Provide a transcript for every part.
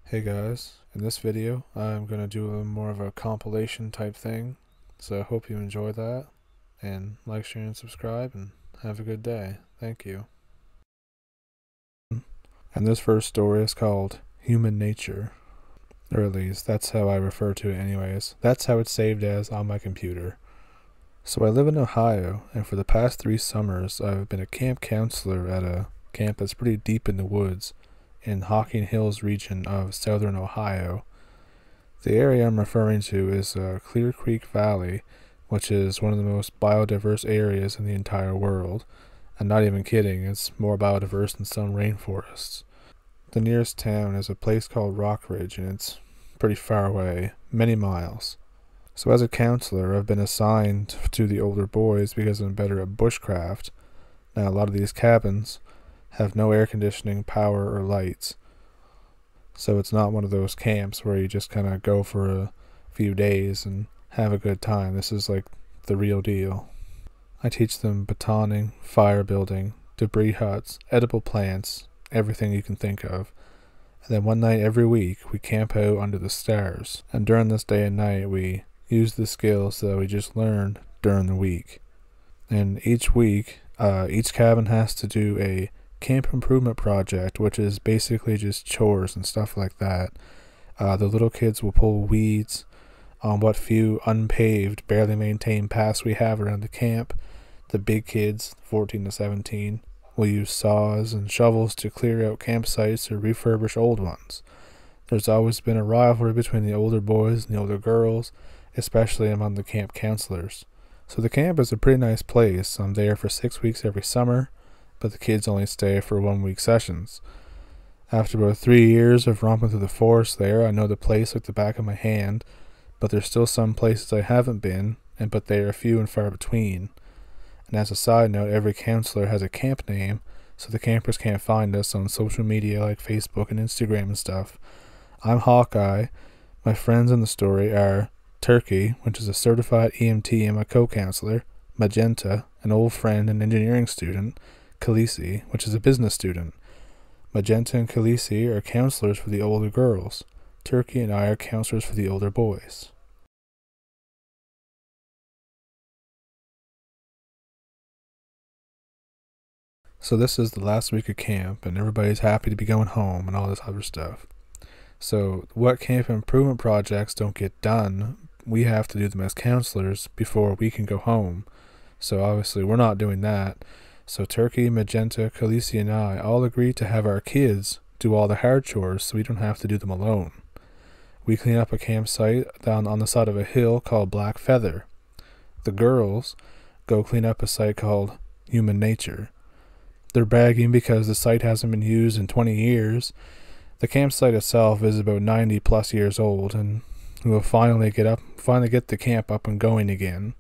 Hey guys, in this video I'm going to do more of a compilation type thing, so I hope you enjoy that, and like, share, and subscribe, and have a good day. Thank you. And this first story is called Human Nature, or at least that's how I refer to it anyways. That's how it's saved as on my computer. So I live in Ohio, and for the past 3 summers I've been a camp counselor at a camp that's pretty deep in the woods in Hocking Hills region of southern Ohio. The area I'm referring to is Clear Creek Valley, which is one of the most biodiverse areas in the entire world. And not even kidding, it's more biodiverse than some rainforests. The nearest town is a place called Rockridge, and it's pretty far away, many miles. So as a counselor, I've been assigned to the older boys because I'm better at bushcraft. Now, a lot of these cabins have no air conditioning, power, or lights. So it's not one of those camps where you just kind of go for a few days and have a good time. This is like the real deal. I teach them batoning, fire building, debris huts, edible plants, everything you can think of. And then one night every week we camp out under the stars. And during this day and night we use the skills that we just learned during the week. And each week, each cabin has to do a camp improvement project, which is basically just chores and stuff like that. The little kids will pull weeds on what few unpaved, barely maintained paths we have around the camp. The big kids, 14 to 17, will use saws and shovels to clear out campsites or refurbish old ones. There's always been a rivalry between the older boys and the older girls, especially among the camp counselors. So the camp is a pretty nice place. I'm there for 6 weeks every summer, but the kids only stay for 1-week sessions. After about 3 years of romping through the forest there, I know the place like the back of my hand, but there's still some places I haven't been, but they are few and far between. And as a side note, every counselor has a camp name, so the campers can't find us on social media like Facebook and Instagram and stuff. I'm Hawkeye. My friends in the story are Turkey, which is a certified EMT and my co-counselor, Magenta, an old friend and engineering student, Khaleesi, which is a business student. Magenta and Khaleesi are counselors for the older girls. Turkey and I are counselors for the older boys. So this is the last week of camp, and everybody's happy to be going home and all this other stuff. So what camp improvement projects don't get done, we have to do them as counselors before we can go home. So obviously we're not doing that. So Turkey, Magenta, Khaleesi, and I all agreed to have our kids do all the hard chores so we don't have to do them alone. We clean up a campsite down on the side of a hill called Black Feather. The girls go clean up a site called Human Nature. They're bragging because the site hasn't been used in 20 years. The campsite itself is about 90 plus years old, and we'll finally get the camp up and going again.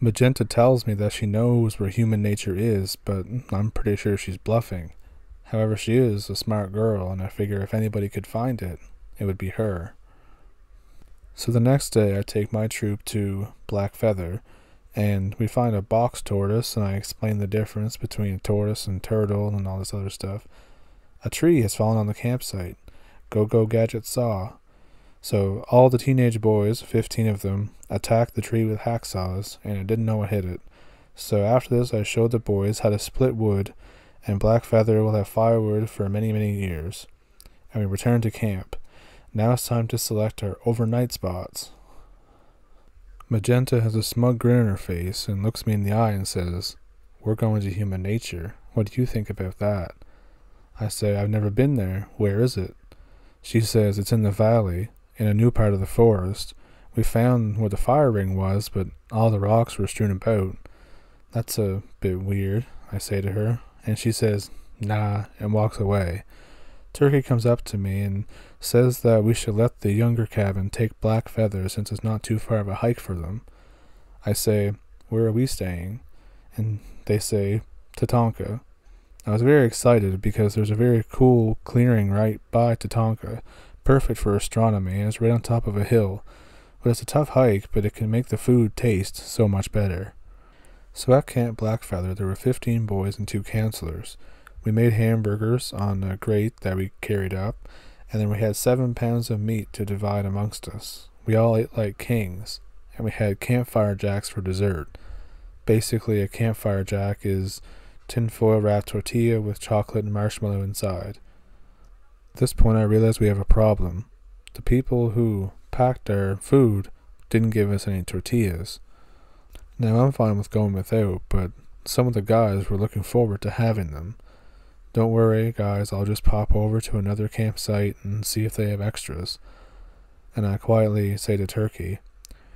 Magenta tells me that she knows where Human Nature is, but I'm pretty sure she's bluffing. However, she is a smart girl, and I figure if anybody could find it, it would be her. So the next day I take my troop to Black Feather, and we find a box tortoise, and I explain the difference between a tortoise and turtle and all this other stuff. A tree has fallen on the campsite. Go Gadget saw. So all the teenage boys, 15 of them, attacked the tree with hacksaws, and it didn't know what hit it. So after this I showed the boys how to split wood, and Black Feather will have firewood for many, many years. And we returned to camp. Now it's time to select our overnight spots. Magenta has a smug grin on her face and looks me in the eye and says, "We're going to Human Nature. What do you think about that?" I say, "I've never been there. Where is it?" She says, "It's in the valley, in a new part of the forest. We found where the fire ring was, but all the rocks were strewn about." "That's a bit weird," I say to her, and she says, "Nah," and walks away. Turkey comes up to me and says that we should let the younger cabin take Black Feather since it's not too far of a hike for them. I say, "Where are we staying?" And they say, "Tatanka." I was very excited because there's a very cool clearing right by Tatanka, perfect for astronomy, and it's right on top of a hill. But it's a tough hike, but it can make the food taste so much better. So at Camp Black Feather there were 15 boys and 2 counselors. We made hamburgers on a grate that we carried up, and then we had 7 pounds of meat to divide amongst us. We all ate like kings, and we had campfire jacks for dessert. Basically, a campfire jack is tinfoil wrapped tortilla with chocolate and marshmallow inside. At this point, I realized we have a problem. The people who packed our food didn't give us any tortillas. Now, I'm fine with going without, but some of the guys were looking forward to having them. Don't worry, guys, I'll just pop over to another campsite and see if they have extras. And I quietly say to Turkey,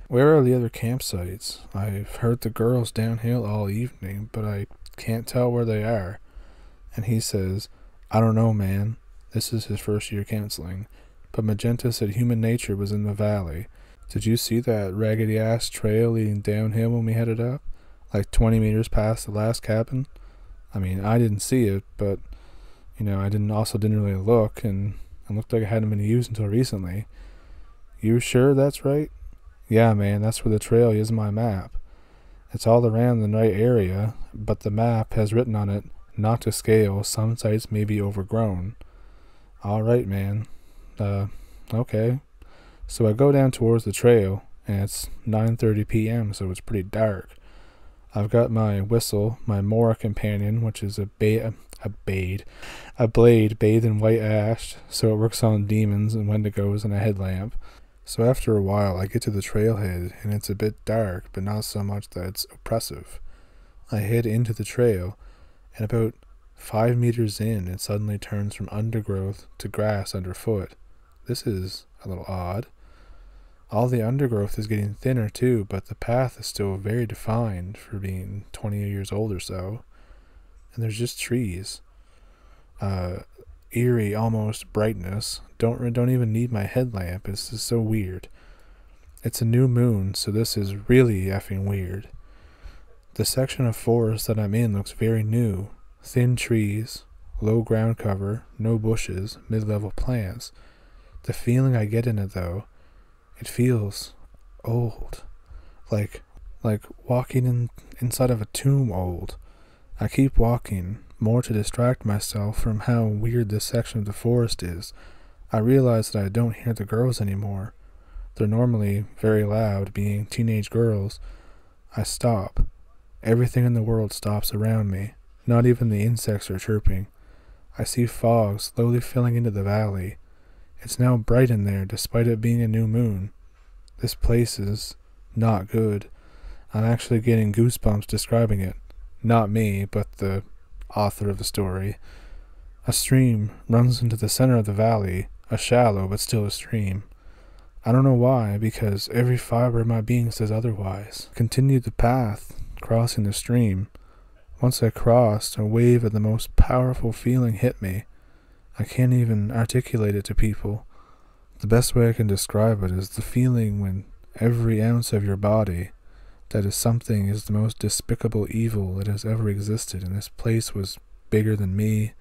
"Where are the other campsites? I've heard the girls downhill all evening, but I can't tell where they are." And he says, "I don't know, man." This is his first year counseling. But Magenta said human nature was in the valley. Did you see that raggedy-ass trail leading downhill when we headed up? Like 20 meters past the last cabin? I mean, I didn't see it, but, I didn't really look, and it looked like it hadn't been used until recently. You sure that's right? Yeah, man, that's where the trail is in my map. It's all around the right area, but the map has written on it, not to scale, some sites may be overgrown. Alright, man. Okay. So I go down towards the trail, and it's 9:30 p.m., so it's pretty dark. I've got my whistle, my Mora companion, which is a blade bathed in white ash, so it works on demons and wendigos, and a headlamp. So after a while, I get to the trailhead, and it's a bit dark, but not so much that it's oppressive. I head into the trail, and about 5 meters in, it suddenly turns from undergrowth to grass underfoot. This is a little odd. All the undergrowth is getting thinner too, but the path is still very defined for being 20 years old or so. And there's just trees. Eerie, almost brightness. Don't even need my headlamp. It's just so weird. It's a new moon, so this is really effing weird. The section of forest that I'm in looks very new. Thin trees, low ground cover, no bushes, mid-level plants. The feeling I get in it, though, it feels old. Like walking inside of a tomb old. I keep walking, more to distract myself from how weird this section of the forest is. I realize that I don't hear the girls anymore. They're normally very loud, being teenage girls. I stop. Everything in the world stops around me. Not even the insects are chirping. I see fog slowly filling into the valley. It's now bright in there, despite it being a new moon. This place is not good. I'm actually getting goosebumps describing it. Not me, but the author of the story. A stream runs into the center of the valley, a shallow but still a stream. I don't know why, because every fiber of my being says otherwise. Continued the path, crossing the stream. Once I crossed, a wave of the most powerful feeling hit me. I can't even articulate it to people. The best way I can describe it is the feeling when every ounce of your body, that is something, is the most despicable evil that has ever existed, and this place was bigger than me,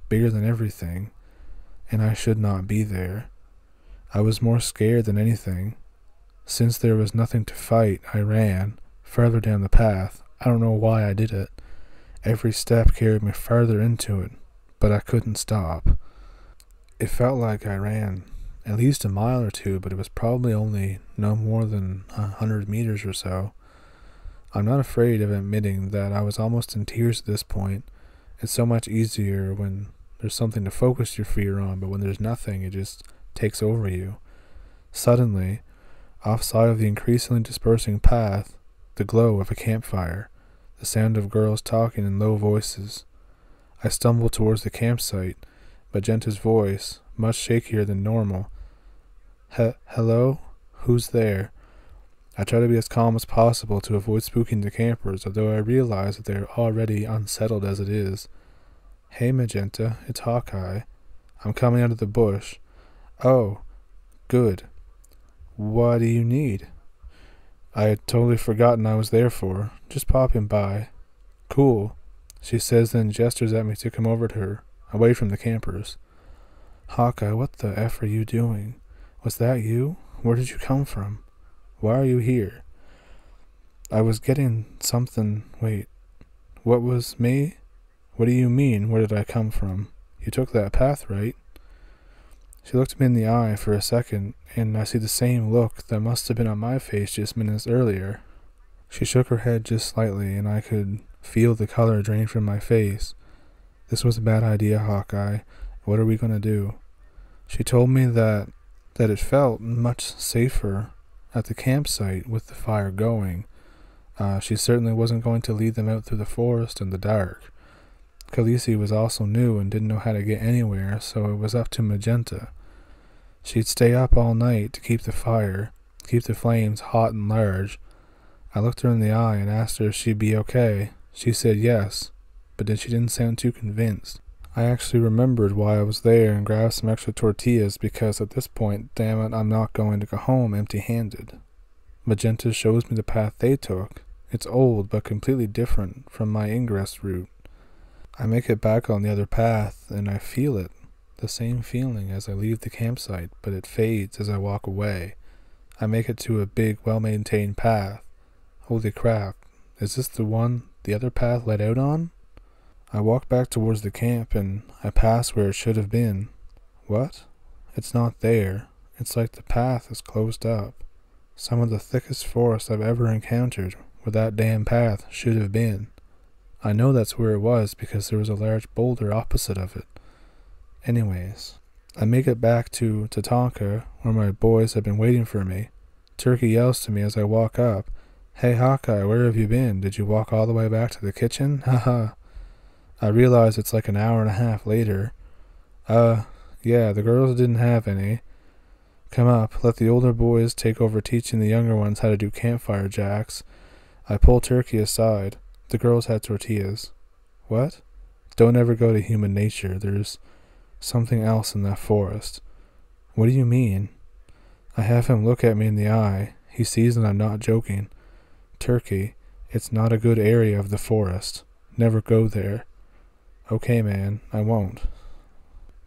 bigger than everything, and I should not be there. I was more scared than anything. Since there was nothing to fight, I ran further down the path. I don't know why I did it. Every step carried me farther into it, but I couldn't stop. It felt like I ran at least a mile or two, but it was probably only no more than 100 meters or so. I'm not afraid of admitting that I was almost in tears at this point. It's so much easier when there's something to focus your fear on, but when there's nothing, it just takes over you. Suddenly, offside of the increasingly dispersing path, the glow of a campfire, the sound of girls talking in low voices. I stumble towards the campsite, Magenta's voice, much shakier than normal. Hello? Who's there? I try to be as calm as possible to avoid spooking the campers, although I realize that they are already unsettled as it is. Hey, Magenta, it's Hawkeye. I'm coming out of the bush. Oh, good. What do you need? I had totally forgotten I was there for. Just popping by. Cool, she says, then gestures at me to come over to her, away from the campers. Hawkeye, what the F are you doing? Was that you? Where did you come from? Why are you here? I was getting something. Wait, what was me? What do you mean, where did I come from? You took that path, right? She looked me in the eye for a second, and I see the same look that must have been on my face just minutes earlier. She shook her head just slightly, and I could feel the color drain from my face. This was a bad idea, Hawkeye. What are we going to do? She told me that it felt much safer at the campsite with the fire going. She certainly wasn't going to lead them out through the forest in the dark. Khaleesi was also new and didn't know how to get anywhere, so it was up to Magenta. She'd stay up all night to keep the flames hot and large. I looked her in the eye and asked her if she'd be okay. She said yes, but then she didn't sound too convinced. I actually remembered why I was there and grabbed some extra tortillas because at this point, damn it, I'm not going to go home empty-handed. Magenta shows me the path they took. It's old but completely different from my ingress route. I make it back on the other path and I feel it. The same feeling as I leave the campsite, but it fades as I walk away. I make it to a big, well-maintained path. Holy crap, is this the one the other path led out on? I walk back towards the camp and I pass where it should have been. What? It's not there. It's like the path is closed up. Some of the thickest forest I've ever encountered where that damn path should have been. I know that's where it was because there was a large boulder opposite of it. Anyways, I make it back to Tatanka where my boys have been waiting for me. Turkey yells to me as I walk up, "Hey Hawkeye, where have you been? Did you walk all the way back to the kitchen? Haha." I realize it's like an hour and a half later. Yeah, the girls didn't have any. Come up, let the older boys take over teaching the younger ones how to do campfire jacks. I pull Turkey aside. The girls had tortillas. What? Don't ever go to human nature. There's something else in that forest. What do you mean? I have him look at me in the eye. He sees that I'm not joking. Turkey, it's not a good area of the forest. Never go there. Okay, man, I won't.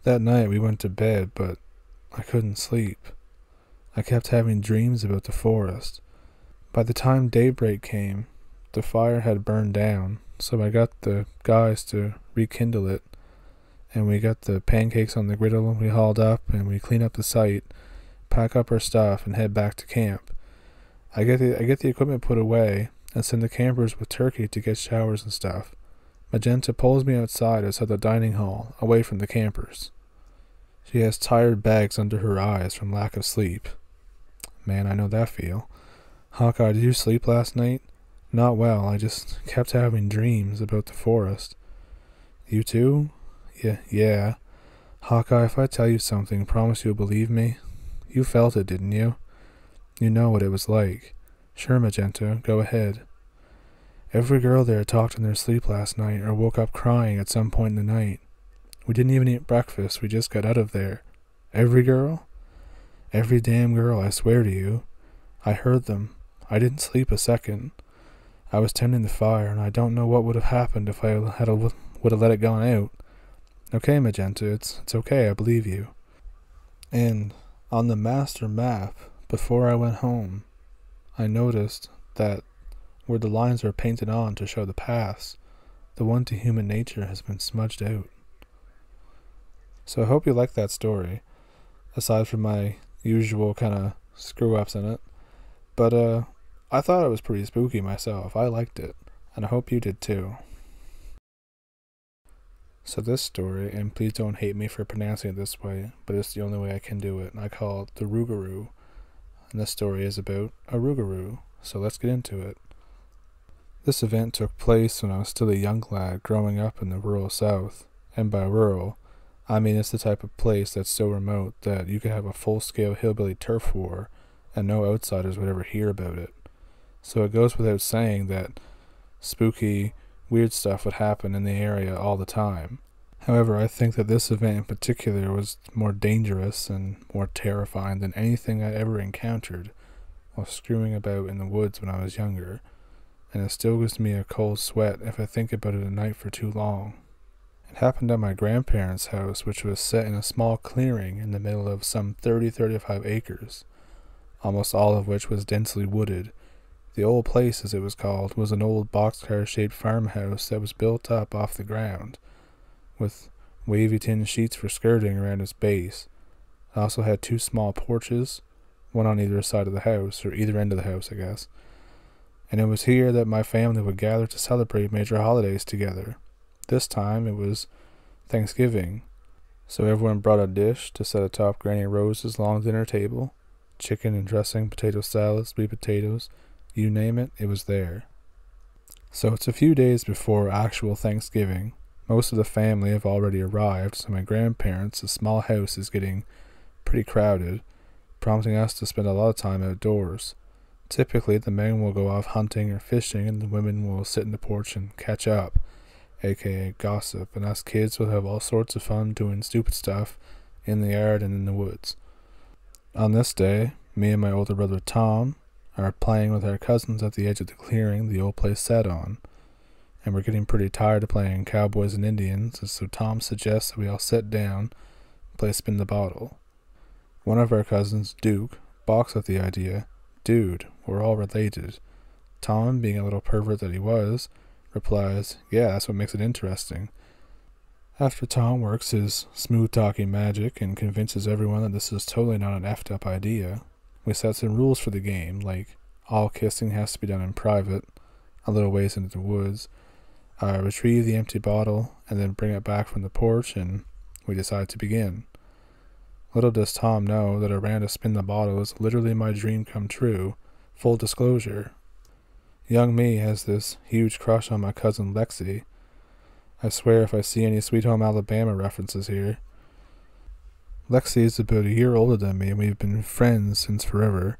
That night we went to bed, but I couldn't sleep. I kept having dreams about the forest. By the time daybreak came, the fire had burned down, so I got the guys to rekindle it, and we got the pancakes on the griddle we hauled up, and we clean up the site, pack up our stuff, and head back to camp. I get the equipment put away, and send the campers with Turkey to get showers and stuff. Magenta pulls me outside the dining hall, away from the campers. She has tired bags under her eyes from lack of sleep. Man, I know that feel. Hawkeye, did you sleep last night? Not well, I just kept having dreams about the forest. You too? Yeah. Hawkeye, if I tell you something, promise you'll believe me? You felt it, didn't you? You know what it was like. Sure, Magenta, go ahead. Every girl there talked in their sleep last night or woke up crying at some point in the night. We didn't even eat breakfast, we just got out of there. Every girl? Every damn girl, I swear to you. I heard them. I didn't sleep a second. I was tending the fire, and I don't know what would have happened if I would have let it gone out. Okay, Magenta, it's okay, I believe you. And on the master map, before I went home, I noticed that where the lines are painted on to show the paths, the one to human nature has been smudged out. So I hope you like that story, aside from my usual kind of screw-ups in it. But I thought it was pretty spooky myself. I liked it, and I hope you did too. So this story, and please don't hate me for pronouncing it this way, but it's the only way I can do it, and I call it the rougarou. And this story is about a rougarou, so let's get into it. This event took place when I was still a young lad growing up in the rural south, and by rural, I mean it's the type of place that's so remote that you could have a full-scale hillbilly turf war and no outsiders would ever hear about it. So it goes without saying that spooky, weird stuff would happen in the area all the time. However, I think that this event in particular was more dangerous and more terrifying than anything I ever encountered while screwing about in the woods when I was younger, and it still gives me a cold sweat if I think about it at night for too long. It happened at my grandparents' house, which was set in a small clearing in the middle of some 30-35 acres, almost all of which was densely wooded. The old place, as it was called, was an old boxcar-shaped farmhouse that was built up off the ground, with wavy tin sheets for skirting around its base. I also had 2 small porches, one on either side of the house, or either end of the house, I guess. And it was here that my family would gather to celebrate major holidays together. This time it was Thanksgiving, so everyone brought a dish to set atop Granny Rose's long dinner table. Chicken and dressing, potato salad, sweet potatoes, you name it, it was there. So it's a few days before actual Thanksgiving. Most of the family have already arrived, so my grandparents' small house is getting pretty crowded, prompting us to spend a lot of time outdoors. Typically, the men will go off hunting or fishing, and the women will sit in the porch and catch up, aka gossip, and us kids will have all sorts of fun doing stupid stuff in the yard and in the woods. On this day, me and my older brother Tom are playing with our cousins at the edge of the clearing the old place sat on, and we're getting pretty tired of playing cowboys and Indians, and so Tom suggests that we all sit down and play spin the bottle. One of our cousins, Duke, balks at the idea. Dude, we're all related. Tom, being a little pervert that he was, replies, yeah, that's what makes it interesting. After Tom works his smooth-talking magic and convinces everyone that this is totally not an effed up idea, we set some rules for the game, like all kissing has to be done in private, a little ways into the woods, retrieve the empty bottle, and then bring it back from the porch, and we decide to begin. Little does Tom know that a round of spin the bottle is literally my dream come true. Full disclosure. Young me has this huge crush on my cousin Lexi. I swear if I see any Sweet Home Alabama references here. Lexi is about a year older than me, and we've been friends since forever.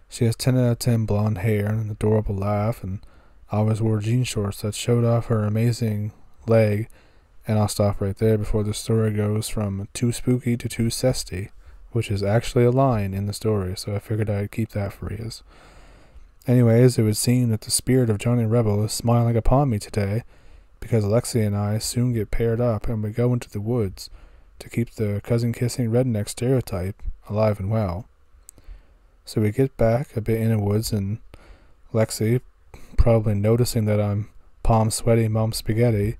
She has 10 out of 10 blonde hair and an adorable laugh, and always wore jean shorts that showed off her amazing leg. And I'll stop right there before the story goes from too spooky to too zesty, which is actually a line in the story, so I figured I'd keep that for you. Anyways, it would seem that the spirit of Johnny Rebel is smiling upon me today, because Alexi and I soon get paired up and we go into the woods to keep the cousin-kissing redneck stereotype alive and well. So we get back a bit in the woods, and Lexi, probably noticing that I'm palm-sweaty mom spaghetti,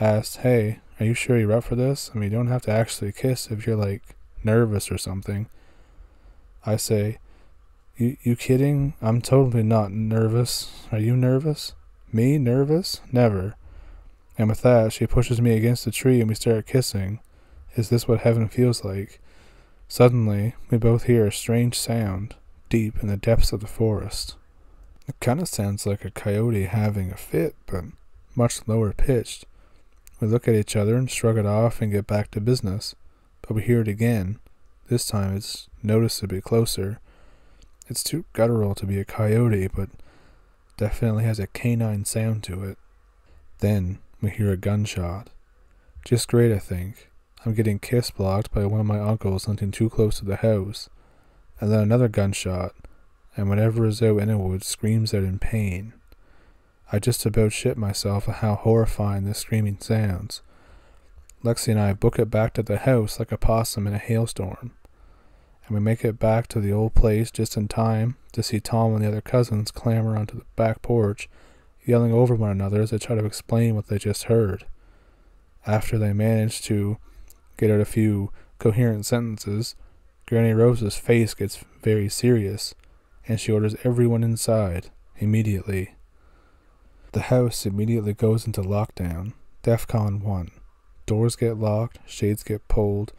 asked, hey, are you sure you're up for this? I mean, you don't have to actually kiss if you're, like, nervous or something. I say, you kidding? I'm totally not nervous. Are you nervous? Me? Nervous? Never. And with that, she pushes me against a tree and we start kissing. Is this what heaven feels like? Suddenly, we both hear a strange sound, deep in the depths of the forest. It kind of sounds like a coyote having a fit, but much lower pitched. We look at each other and shrug it off and get back to business. But we hear it again. This time it's noticeably closer. It's too guttural to be a coyote, but definitely has a canine sound to it. Then we hear a gunshot. Just great, I think. I'm getting kiss blocked by one of my uncles hunting too close to the house. And then another gunshot, and whatever is out in the woods screams out in pain. I just about shit myself at how horrifying this screaming sounds. Lexi and I book it back to the house like a possum in a hailstorm. And we make it back to the old place just in time to see Tom and the other cousins clamber onto the back porch, yelling over one another as they try to explain what they just heard. After they manage to get out a few coherent sentences, Granny Rose's face gets very serious, and she orders everyone inside, immediately. The house immediately goes into lockdown, DEFCON 1. Doors get locked, shades get pulled.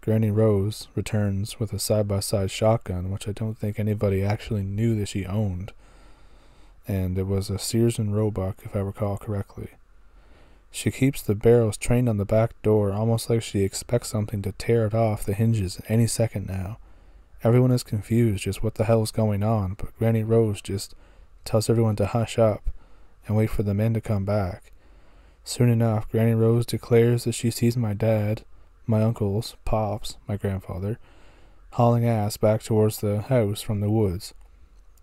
Granny Rose returns with a side-by-side shotgun, which I don't think anybody actually knew that she owned. And it was a Sears and Roebuck, if I recall correctly. She keeps the barrels trained on the back door, almost like she expects something to tear it off the hinges any second now. Everyone is confused just what the hell is going on, but Granny Rose just tells everyone to hush up and wait for the men to come back. Soon enough, Granny Rose declares that she sees my dad, my uncles, Pops, my grandfather, hauling ass back towards the house from the woods.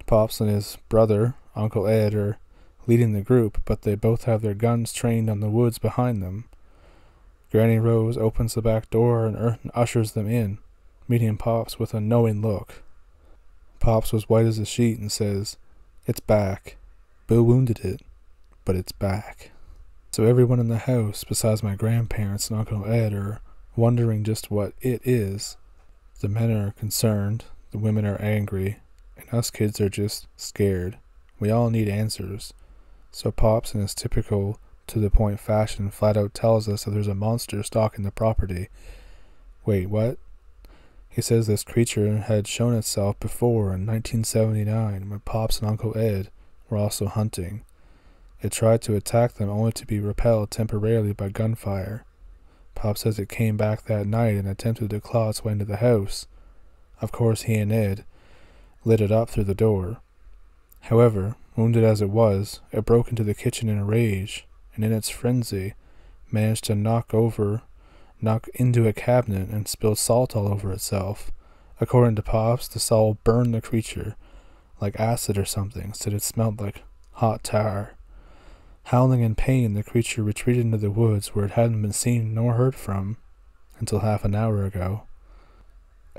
Pops and his brother, Uncle Ed, are leading the group, but they both have their guns trained on the woods behind them. Granny Rose opens the back door and ushers them in, meeting Pops with a knowing look. Pops was white as a sheet and says, "It's back. Bill wounded it, but it's back." So everyone in the house, besides my grandparents and Uncle Ed, are wondering just what it is. The men are concerned, the women are angry, and us kids are just scared. We all need answers. So Pops, in his typical to-the-point fashion, flat out tells us that there's a monster stalking the property. Wait, what? He says this creature had shown itself before in 1979 when Pops and Uncle Ed were also hunting. It tried to attack them only to be repelled temporarily by gunfire. Pop says it came back that night and attempted to claw its way into the house. Of course, he and Ed lit it up through the door. However, wounded as it was, it broke into the kitchen in a rage, and in its frenzy, managed to knock into a cabinet and spilled salt all over itself. According to Pops, the salt burned the creature like acid or something, said it smelled like hot tar. Howling in pain, the creature retreated into the woods where it hadn't been seen nor heard from until half an hour ago.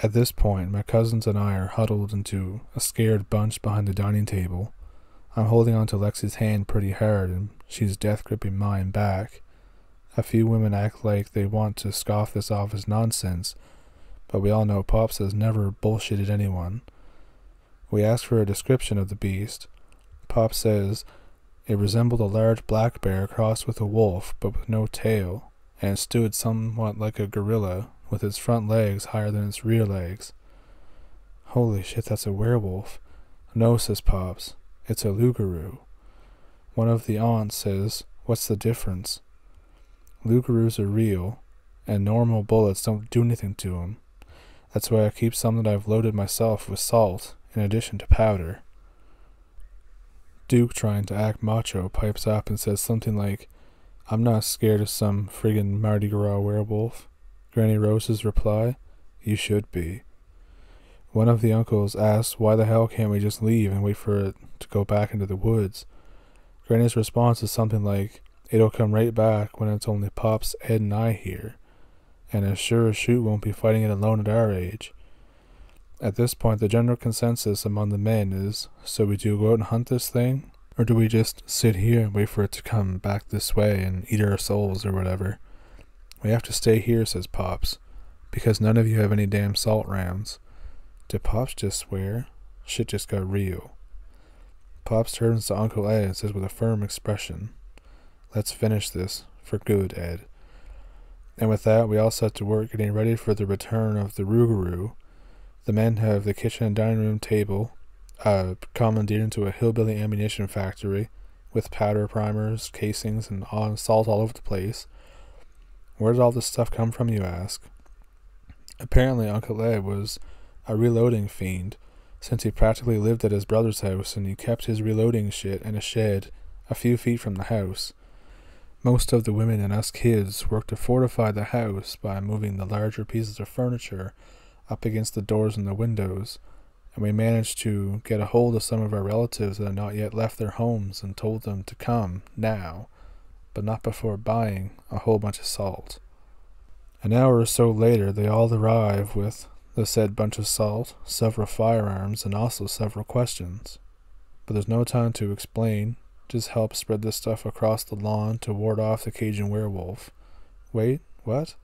At this point, my cousins and I are huddled into a scared bunch behind the dining table. I'm holding onto Lexi's hand pretty hard, and she's death gripping mine back. A few women act like they want to scoff this off as nonsense, but we all know Pops has never bullshitted anyone. We ask for a description of the beast. Pop says it resembled a large black bear crossed with a wolf, but with no tail, and stood somewhat like a gorilla, with its front legs higher than its rear legs. Holy shit, that's a werewolf. No, says Pops, it's a lougarou. One of the aunts says, what's the difference? Lougaroos are real, and normal bullets don't do anything to them. That's why I keep some that I've loaded myself with salt, in addition to powder. Duke, trying to act macho, pipes up and says something like, I'm not scared of some friggin' Mardi Gras werewolf. Granny Rose's reply, you should be. One of the uncles asks why the hell can't we just leave and wait for it to go back into the woods. Granny's response is something like, it'll come right back when it's only Pops, Ed, and I here, and as sure as shoot won't be fighting it alone at our age. At this point, the general consensus among the men is, so we do go out and hunt this thing, or do we just sit here and wait for it to come back this way and eat our souls or whatever? We have to stay here, says Pops, because none of you have any damn salt rounds. Did Pops just swear? Shit just got real. Pops turns to Uncle Ed and says with a firm expression, let's finish this, for good, Ed. And with that, we all set to work getting ready for the return of the rougarou. The men have the kitchen and dining room table commandeered into a hillbilly ammunition factory with powder, primers, casings, and salt all over the place. Where did all this stuff come from, you ask? Apparently, Uncle Ed was a reloading fiend, since he practically lived at his brother's house and he kept his reloading shit in a shed a few feet from the house. Most of the women and us kids worked to fortify the house by moving the larger pieces of furniture up against the doors and the windows, and we managed to get a hold of some of our relatives that had not yet left their homes and told them to come now, but not before buying a whole bunch of salt. An hour or so later, they all arrive with the said bunch of salt, several firearms, and also several questions. But there's no time to explain, just help spread this stuff across the lawn to ward off the Cajun werewolf. Wait, what?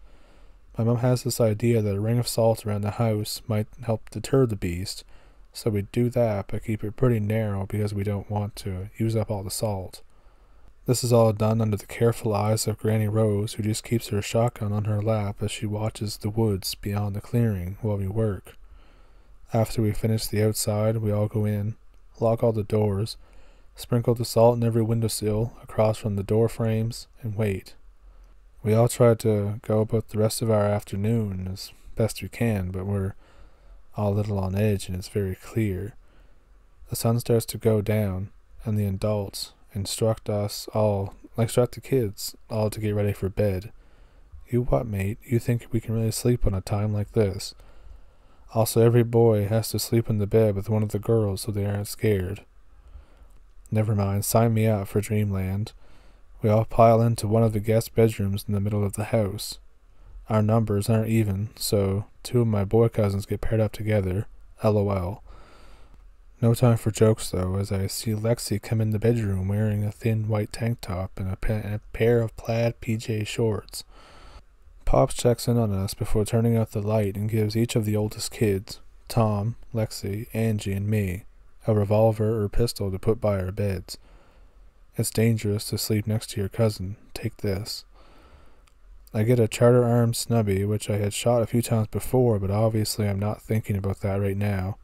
My mom has this idea that a ring of salt around the house might help deter the beast, so we do that but keep it pretty narrow because we don't want to use up all the salt. This is all done under the careful eyes of Granny Rose, who just keeps her shotgun on her lap as she watches the woods beyond the clearing while we work. After we finish the outside, we all go in, lock all the doors, sprinkle the salt in every windowsill across from the door frames, and wait. We all try to go about the rest of our afternoon as best we can, but we're all a little on edge and it's very clear. The sun starts to go down, and the adults instruct the kids all to get ready for bed. You what, mate? You think we can really sleep on a time like this? Also, every boy has to sleep in the bed with one of the girls so they aren't scared. Never mind, sign me up for dreamland. We all pile into one of the guest bedrooms in the middle of the house. Our numbers aren't even, so 2 of my boy cousins get paired up together. LOL. No time for jokes, though, as I see Lexi come in the bedroom wearing a thin white tank top and a pair of plaid PJ shorts. Pops checks in on us before turning out the light and gives each of the oldest kids, Tom, Lexi, Angie, and me, a revolver or pistol to put by our beds. It's dangerous to sleep next to your cousin. Take this. I get a charter-armed snubby, which I had shot a few times before, but obviously I'm not thinking about that right now.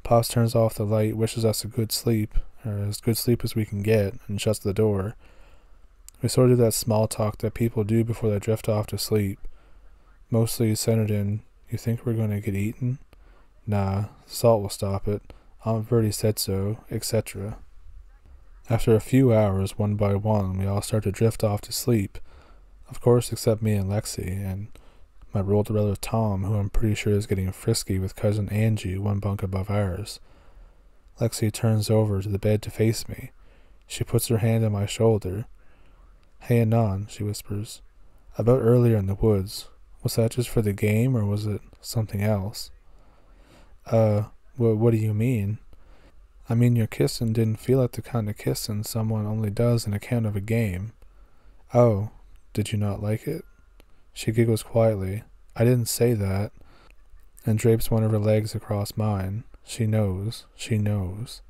Pops turns off the light, wishes us a good sleep, or as good sleep as we can get, and shuts the door. We sort of do that small talk that people do before they drift off to sleep. Mostly centered in, you think we're going to get eaten? Nah, salt will stop it. Aunt Vertie said so, etc. After a few hours, one by one, we all start to drift off to sleep. Of course, except me and Lexi, and my rolled brother Tom, who I'm pretty sure is getting frisky with cousin Angie, one bunk above ours. Lexi turns over to the bed to face me. She puts her hand on my shoulder. Hey, Anon, she whispers. About earlier in the woods. Was that just for the game, or was it something else? What do you mean? I mean, your kissing didn't feel like the kind of kissing someone only does in account of a game. Oh, did you not like it? She giggles quietly. I didn't say that. And drapes one of her legs across mine. She knows. She knows.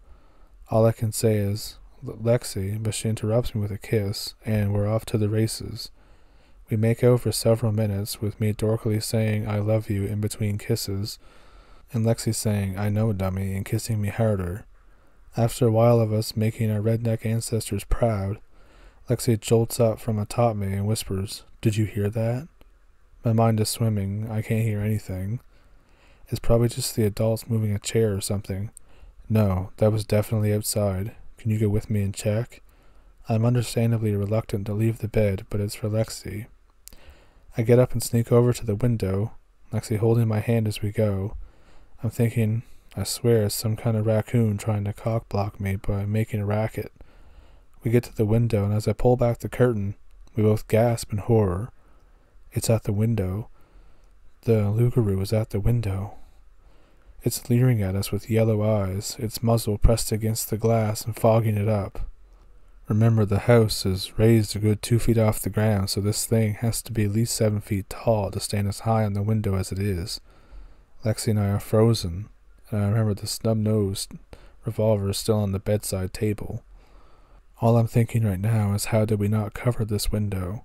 All I can say is, Lexi, but she interrupts me with a kiss, and we're off to the races. We make out for several minutes, with me dorkily saying I love you in between kisses, and Lexi saying I know, dummy, and kissing me harder. After a while of us making our redneck ancestors proud, Lexi jolts up from atop me and whispers, Did you hear that? My mind is swimming. I can't hear anything. It's probably just the adults moving a chair or something. No, that was definitely outside. Can you go with me and check? I'm understandably reluctant to leave the bed, but it's for Lexi. I get up and sneak over to the window, Lexi holding my hand as we go. I'm thinking, I swear it's some kind of raccoon trying to cock-block me by making a racket. We get to the window, and as I pull back the curtain, we both gasp in horror. It's at the window. The lougarou is at the window. It's leering at us with yellow eyes, its muzzle pressed against the glass and fogging it up. Remember, the house is raised a good 2 feet off the ground, so this thing has to be at least 7 feet tall to stand as high on the window as it is. Lexi and I are frozen, and I remember the snub-nosed revolver still on the bedside table. All I'm thinking right now is how did we not cover this window?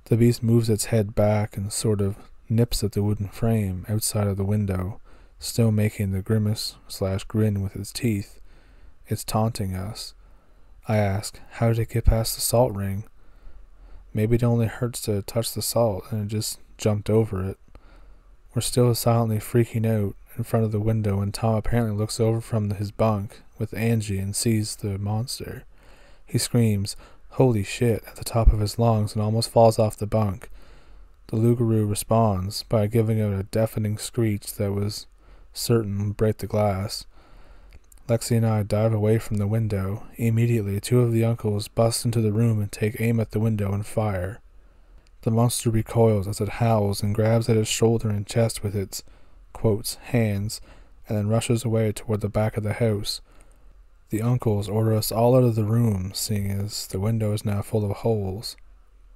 The beast moves its head back and sort of nips at the wooden frame outside of the window, still making the grimace/grin with its teeth. It's taunting us. I ask, how did it get past the salt ring? Maybe it only hurts to touch the salt and it just jumped over it. We're still silently freaking out in front of the window when Tom apparently looks over from his bunk with Angie and sees the monster. He screams, "Holy shit," at the top of his lungs and almost falls off the bunk. The lougarou responds by giving out a deafening screech that was certain would break the glass. Lexi and I dive away from the window. Immediately, 2 of the uncles bust into the room and take aim at the window and fire. The monster recoils as it howls and grabs at his shoulder and chest with its, quotes, hands, and then rushes away toward the back of the house. The uncles order us all out of the room, seeing as the window is now full of holes.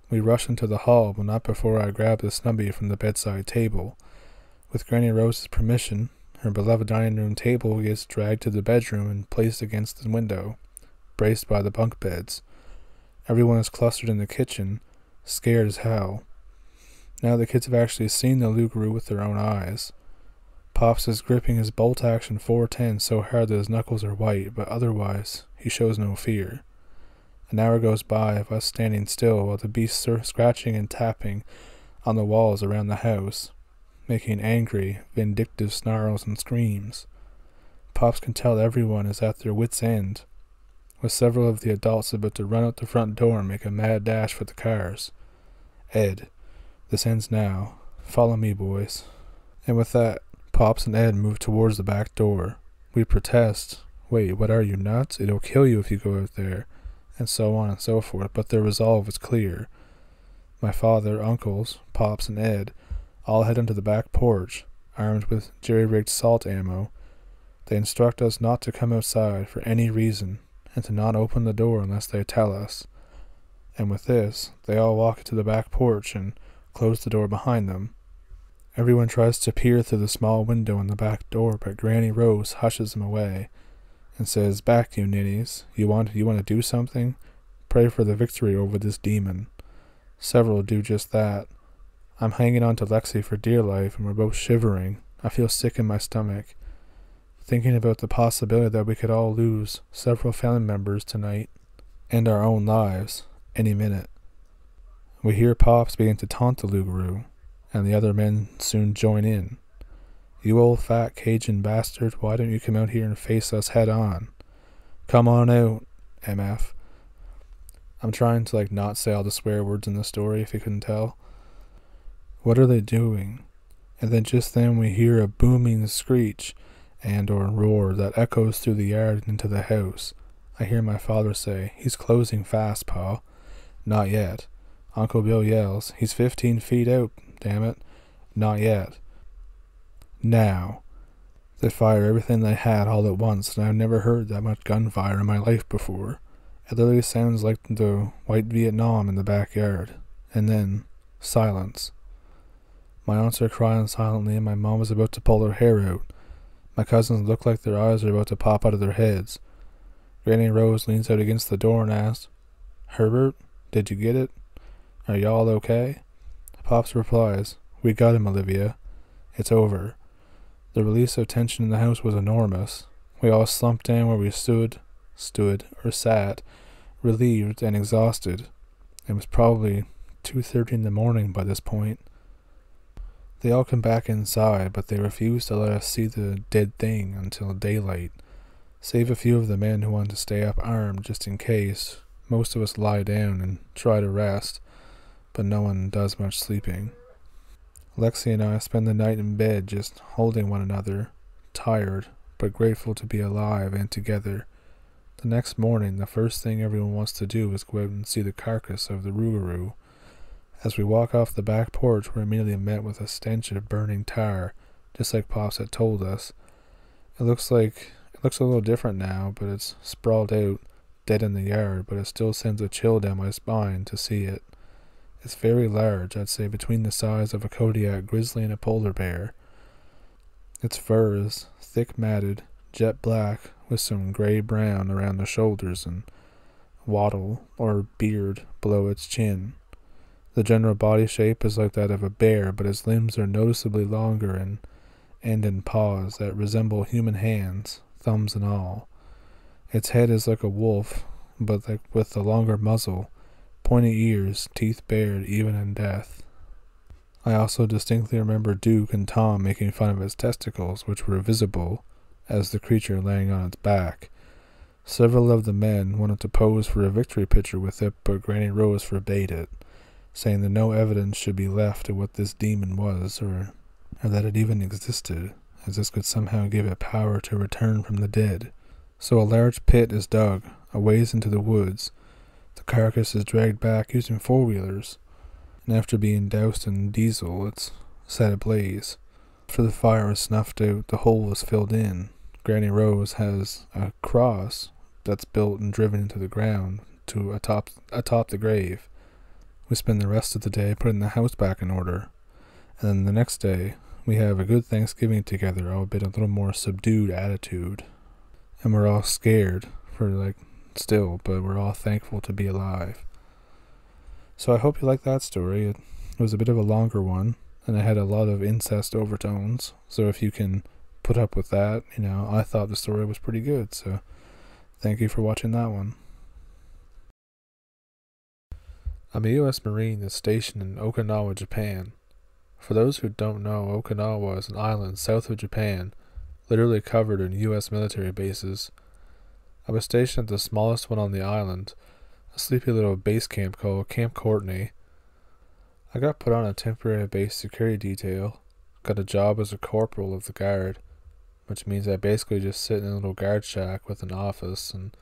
We rush into the hall, but not before I grab the snubby from the bedside table. With Granny Rose's permission, her beloved dining room table gets dragged to the bedroom and placed against the window, braced by the bunk beds. Everyone is clustered in the kitchen, scared as hell. Now the kids have actually seen the lougarou with their own eyes. Pops is gripping his bolt-action 410 so hard that his knuckles are white, but otherwise he shows no fear. An hour goes by of us standing still while the beasts are scratching and tapping on the walls around the house, making angry, vindictive snarls and screams. Pops can tell everyone is at their wits' end, with several of the adults about to run out the front door and make a mad dash for the cars. Ed, this ends now. Follow me, boys. And with that, Pops and Ed move towards the back door. We protest. Wait, what are you, nuts? It'll kill you if you go out there. And so on and so forth, but their resolve is clear. My father, uncles, Pops, and Ed all head onto the back porch, armed with jerry-rigged salt ammo. They instruct us not to come outside for any reason, and to not open the door unless they tell us. And with this, they all walk to the back porch and close the door behind them. Everyone tries to peer through the small window in the back door, but Granny Rose hushes them away and says, "Back, you ninnies. You want to do something? Pray for the victory over this demon." Several do just that. I'm hanging on to Lexi for dear life, and we're both shivering. I feel sick in my stomach, thinking about the possibility that we could all lose several family members tonight, and our own lives, any minute. We hear Pops begin to taunt the lougarou, and the other men soon join in. "You old fat Cajun bastard, why don't you come out here and face us head on? Come on out, MF." I'm trying to not say all the swear words in the story, if you couldn't tell. What are they doing? And then just then we hear a booming screech or roar that echoes through the yard and into the house. I hear my father say, "He's closing fast, Pa." "Not yet." Uncle Bill yells, "He's 15 feet out, damn it." "Not yet." "Now." They fire everything they had all at once, and I've never heard that much gunfire in my life before. It literally sounds like the White Vietnam in the backyard. And then, silence. My aunts are crying silently, and my mom is about to pull her hair out. My cousins look like their eyes are about to pop out of their heads. Granny Rose leans out against the door and asks, "Herbert, did you get it? Are y'all okay?" Pops replies, "We got him, Olivia. It's over." The release of tension in the house was enormous. We all slumped down where we stood or sat, relieved and exhausted. It was probably 2:30 in the morning by this point. They all come back inside, but they refused to let us see the dead thing until daylight, save a few of the men who wanted to stay up armed just in case. Most of us lie down and try to rest, but no one does much sleeping. Lexi and I spend the night in bed just holding one another, tired but grateful to be alive and together. The next morning, the first thing everyone wants to do is go out and see the carcass of the rougarou. As we walk off the back porch, we're immediately met with a stench of burning tar, just like Pops had told us. It looks a little different now, but it's sprawled out, dead in the yard, but it still sends a chill down my spine to see it. It's very large, I'd say between the size of a Kodiak grizzly and a polar bear. Its fur is thick matted, jet black, with some gray-brown around the shoulders and wattle, or beard, below its chin. The general body shape is like that of a bear, but its limbs are noticeably longer and end in paws that resemble human hands, thumbs and all. Its head is like a wolf, but with the longer muzzle, pointy ears, teeth bared even in death. I also distinctly remember Duke and Tom making fun of its testicles, which were visible as the creature laying on its back. Several of the men wanted to pose for a victory picture with it, but Granny Rose forbade it, saying that no evidence should be left of what this demon was, or that it even existed, as this could somehow give it power to return from the dead. So a large pit is dug, a ways into the woods. The carcass is dragged back using four-wheelers, and after being doused in diesel, it's set ablaze. After the fire is snuffed out, the hole is filled in. Granny Rose has a cross that's built and driven into the ground to atop the grave. We spend the rest of the day putting the house back in order, and then the next day we have a good Thanksgiving together, albeit a little more subdued attitude. And we're all scared still, but we're all thankful to be alive. So I hope you like that story. It was a bit of a longer one, and it had a lot of incest overtones, so if you can put up with that, I thought the story was pretty good, so thank you for watching that one. I'm a U.S. Marine that's stationed in Okinawa, Japan. For those who don't know, Okinawa is an island south of Japan, literally covered in U.S. military bases. I was stationed at the smallest one on the island, a sleepy little base camp called Camp Courtney. I got put on a temporary base security detail, got a job as a corporal of the guard, which means I basically just sit in a little guard shack with an office and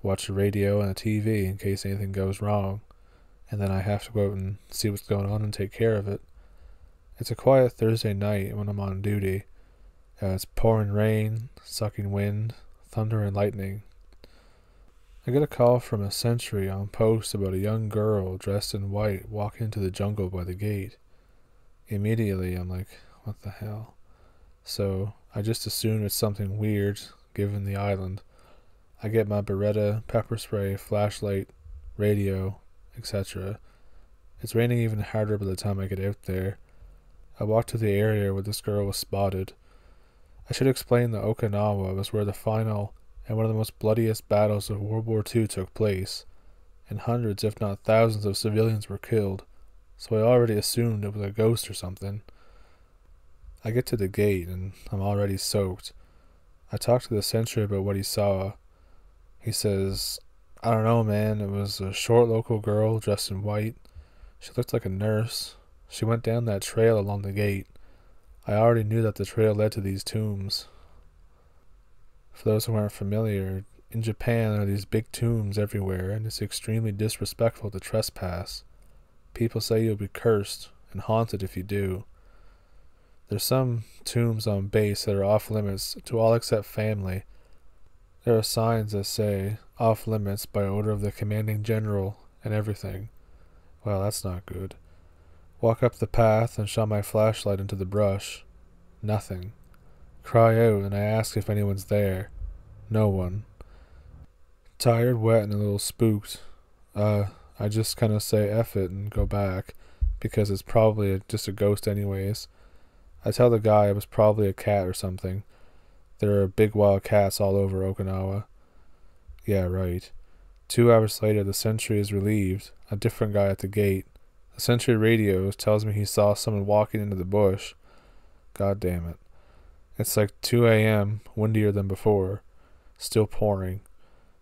watch a radio and a TV in case anything goes wrong, and then I have to go out and see what's going on and take care of it. It's a quiet Thursday night when I'm on duty. It's pouring rain, sucking wind, thunder and lightning. I get a call from a sentry on post about a young girl dressed in white walking into the jungle by the gate. Immediately, I'm like, what the hell? So I just assume it's something weird, given the island. I get my Beretta, pepper spray, flashlight, radio, etc. It's raining even harder by the time I get out there. I walk to the area where this girl was spotted. I should explain that Okinawa was where the final and one of the most bloodiest battles of World War II took place, and hundreds if not thousands of civilians were killed, so I already assumed it was a ghost or something. I get to the gate and I'm already soaked. I talk to the sentry about what he saw. He says, I don't know, man, it was a short local girl dressed in white. She looked like a nurse. She went down that trail along the gate. I already knew that the trail led to these tombs. For those who aren't familiar, in Japan there are these big tombs everywhere, and it's extremely disrespectful to trespass. People say you'll be cursed and haunted if you do. There's some tombs on base that are off limits to all except family. There are signs that say, off limits by order of the commanding general and everything. Well, that's not good. Walk up the path and shine my flashlight into the brush. Nothing. Cry out and I ask if anyone's there. No one. Tired, wet, and a little spooked. I just kind of say F it and go back, because it's probably just a ghost anyways. I tell the guy it was probably a cat or something. There are big wild cats all over Okinawa. Yeah, right. 2 hours later, the sentry is relieved, a different guy at the gate. The sentry radio tells me he saw someone walking into the bush. God damn it. It's like 2 a.m., windier than before. Still pouring.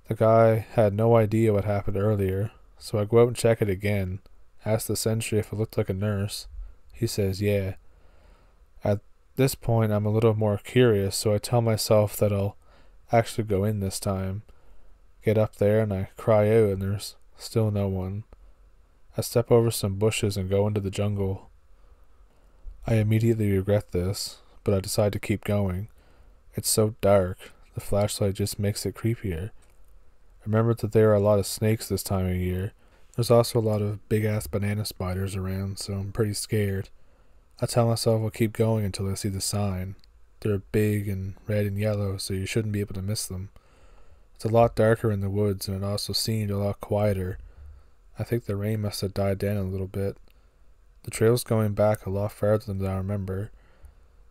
The guy had no idea what happened earlier, so I go out and check it again. Ask the sentry if it looked like a nurse. He says yeah. At this point, I'm a little more curious, so I tell myself that I'll actually go in this time. Get up there and I cry out and there's still no one. I step over some bushes and go into the jungle. I immediately regret this, but I decide to keep going. It's so dark, the flashlight just makes it creepier. Remember that there are a lot of snakes this time of year. There's also a lot of big-ass banana spiders around, so I'm pretty scared. I tell myself I'll keep going until I see the sign. They're big and red and yellow, so you shouldn't be able to miss them. It's a lot darker in the woods, and it also seemed a lot quieter. I think the rain must have died down a little bit. The trail's going back a lot farther than I remember.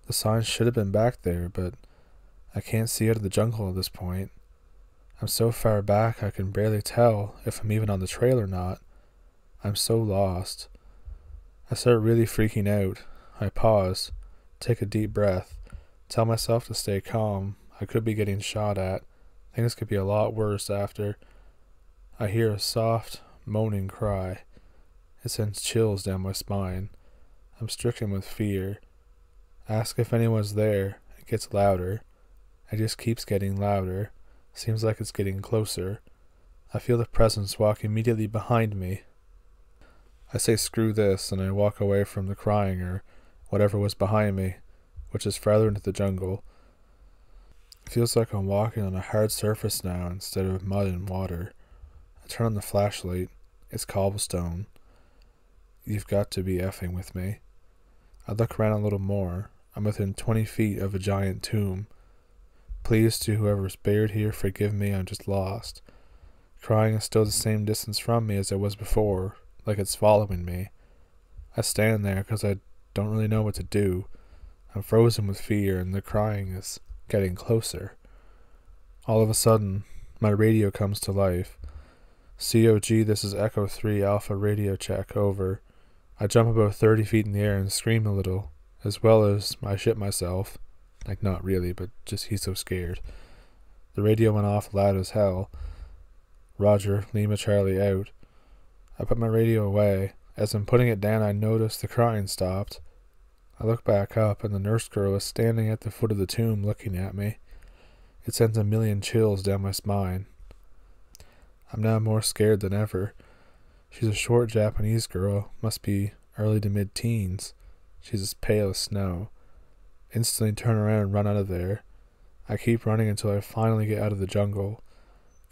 The sign should have been back there, but I can't see out of the jungle at this point. I'm so far back I can barely tell if I'm even on the trail or not. I'm so lost. I start really freaking out. I pause, take a deep breath, tell myself to stay calm. I could be getting shot at. Things could be a lot worse after. I hear a soft, moaning cry. It sends chills down my spine. I'm stricken with fear. Ask if anyone's there. It gets louder. It just keeps getting louder. Seems like it's getting closer. I feel the presence walk immediately behind me. I say screw this and I walk away from the crying or whatever was behind me, which is farther into the jungle. It feels like I'm walking on a hard surface now instead of mud and water. I turn on the flashlight. It's cobblestone. You've got to be effing with me. I look around a little more. I'm within 20 feet of a giant tomb. Please to whoever's buried here, forgive me, I'm just lost. Crying is still the same distance from me as it was before, like it's following me. I stand there because I don't really know what to do. I'm frozen with fear and the crying is getting closer. All of a sudden, my radio comes to life. COG, this is Echo 3 Alpha radio check, over. I jump about 30 feet in the air and scream a little, as well as I shit myself. Like, not really, but just he's so scared. The radio went off loud as hell. Roger, Lima Charlie out. I put my radio away. As I'm putting it down, I notice the crying stopped. I look back up, and the nurse girl is standing at the foot of the tomb looking at me. It sends a million chills down my spine. I'm now more scared than ever. She's a short Japanese girl, must be early to mid-teens. She's as pale as snow. Instantly turn around and run out of there. I keep running until I finally get out of the jungle.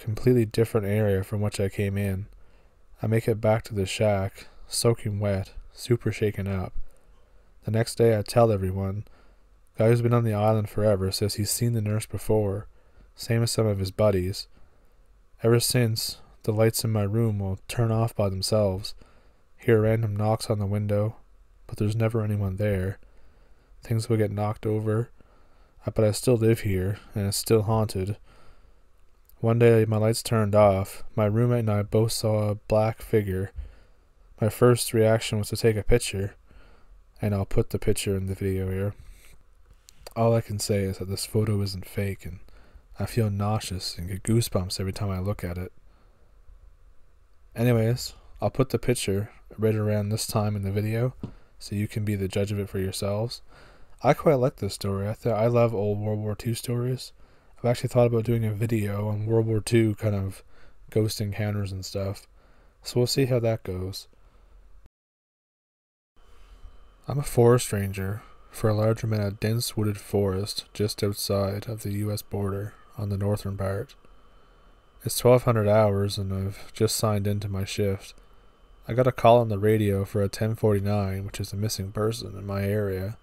completely different area from which I came in. I make it back to the shack, soaking wet, super shaken up. The next day I tell everyone. Guy who's been on the island forever says he's seen the nurse before, same as some of his buddies. Ever since, the lights in my room will turn off by themselves. Hear random knocks on the window, but there's never anyone there. Things will get knocked over, but I still live here, and it's still haunted. One day my lights turned off. My roommate and I both saw a black figure. My first reaction was to take a picture, and I'll put the picture in the video here. All I can say is that this photo isn't fake, and I feel nauseous and get goosebumps every time I look at it. Anyways, I'll put the picture right around this time in the video, so you can be the judge of it for yourselves. I quite like this story. I love old World War II stories. I've actually thought about doing a video on World War II kind of ghost encounters and stuff. So we'll see how that goes. I'm a forest ranger for a large amount of dense wooded forest just outside of the US border on the northern part. It's 1200 hours and I've just signed into my shift. I got a call on the radio for a 1049, which is a missing person in my area.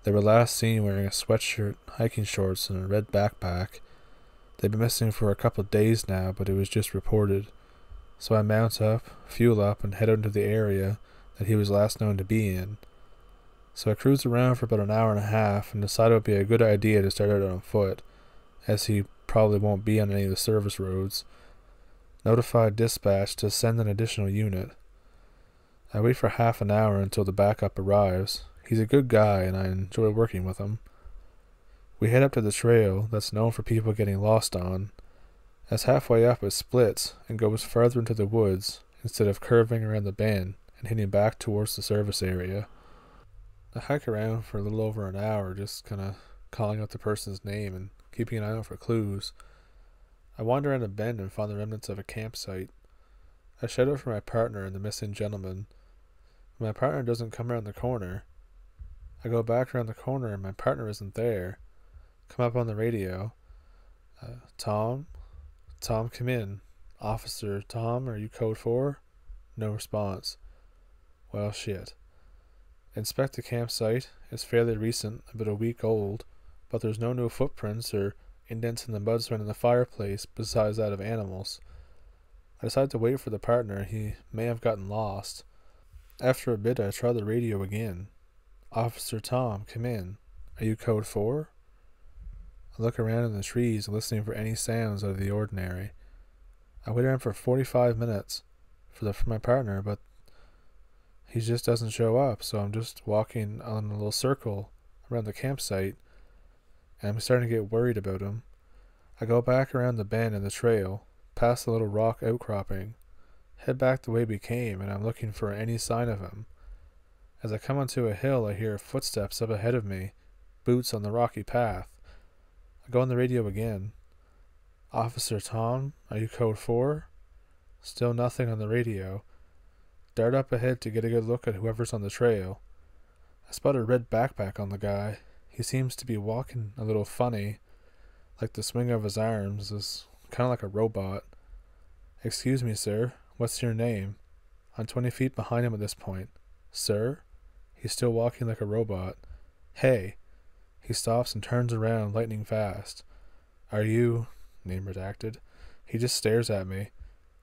They were last seen wearing a sweatshirt, hiking shorts, and a red backpack. They've been missing for a couple of days now, but it was just reported. So I mount up, fuel up, and head out into the area that he was last known to be in. So I cruised around for about an hour and a half and decided it would be a good idea to start out on foot, as he probably won't be on any of the service roads. Notified dispatch to send an additional unit. I wait for half an hour until the backup arrives. He's a good guy and I enjoy working with him. We head up to the trail that's known for people getting lost on. As halfway up it splits and goes farther into the woods instead of curving around the bend and heading back towards the service area. I hike around for a little over an hour, just kind of calling out the person's name and keeping an eye out for clues. I wander around a bend and find the remnants of a campsite. I shout out for my partner and the missing gentleman. My partner doesn't come around the corner. I go back around the corner and my partner isn't there. Come up on the radio. Tom? Tom, come in. Officer Tom, are you code 4? No response. Well, shit. Inspect the campsite. It's fairly recent, about a week old, but there's no new footprints or indents in the mud surrounding the fireplace besides that of animals. I decide to wait for the partner. He may have gotten lost. After a bit, I try the radio again. Officer Tom, come in. Are you code 4? I look around in the trees, listening for any sounds out of the ordinary. I wait around for 45 minutes for my partner, but he just doesn't show up, so I'm just walking on a little circle around the campsite, and I'm starting to get worried about him. I go back around the bend in the trail, past the little rock outcropping, head back the way we came, and I'm looking for any sign of him. As I come onto a hill, I hear footsteps up ahead of me, boots on the rocky path. I go on the radio again. Officer Tom, are you code 4? Still nothing on the radio. Dart up ahead to get a good look at whoever's on the trail. I spot a red backpack on the guy. He seems to be walking a little funny, like the swing of his arms is kind of like a robot. Excuse me, sir. What's your name? I'm 20 feet behind him at this point. Sir? He's still walking like a robot. Hey! He stops and turns around lightning fast. Are you... Name redacted. He just stares at me.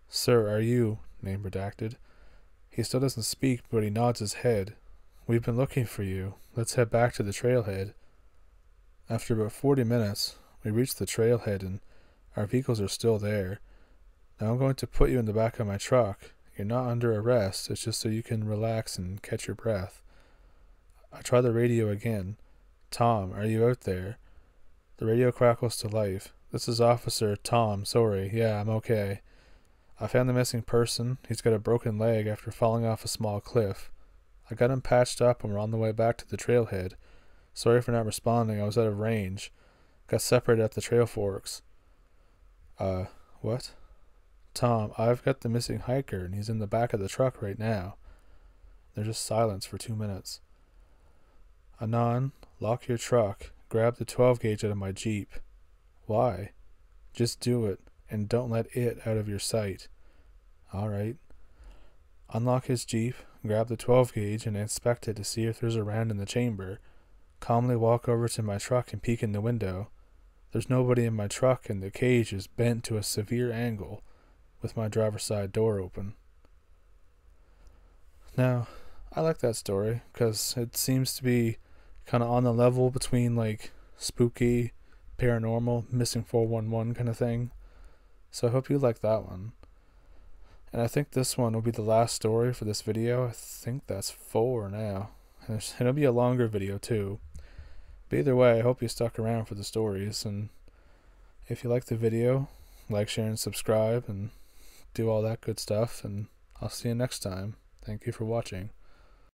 Sir, are you... Name redacted. He still doesn't speak, but he nods his head. We've been looking for you. Let's head back to the trailhead. After about 40 minutes, we reach the trailhead and our vehicles are still there. Now I'm going to put you in the back of my truck. You're not under arrest. It's just so you can relax and catch your breath. I try the radio again. Tom, are you out there? The radio crackles to life. This is Officer Tom. Sorry. Yeah, I'm okay. I found the missing person. He's got a broken leg after falling off a small cliff. I got him patched up and we're on the way back to the trailhead. Sorry for not responding. I was out of range. Got separated at the trail forks. What? Tom, I've got the missing hiker and he's in the back of the truck right now. There's just silence for 2 minutes. Anon, lock your truck. Grab the 12 gauge out of my Jeep. Why? Just do it. and don't let it out of your sight. Alright. Unlock his Jeep, grab the 12 gauge and inspect it to see if there's a round in the chamber. Calmly walk over to my truck and peek in the window. There's nobody in my truck and the cage is bent to a severe angle with my driver's side door open. Now, I like that story because it seems to be kind of on the level between like spooky, paranormal, missing 411 kind of thing. So I hope you like that one. And I think this one will be the last story for this video. I think that's 4 now. And it'll be a longer video too. But either way, I hope you stuck around for the stories. And if you like the video, like, share, and subscribe, and do all that good stuff. And I'll see you next time. Thank you for watching.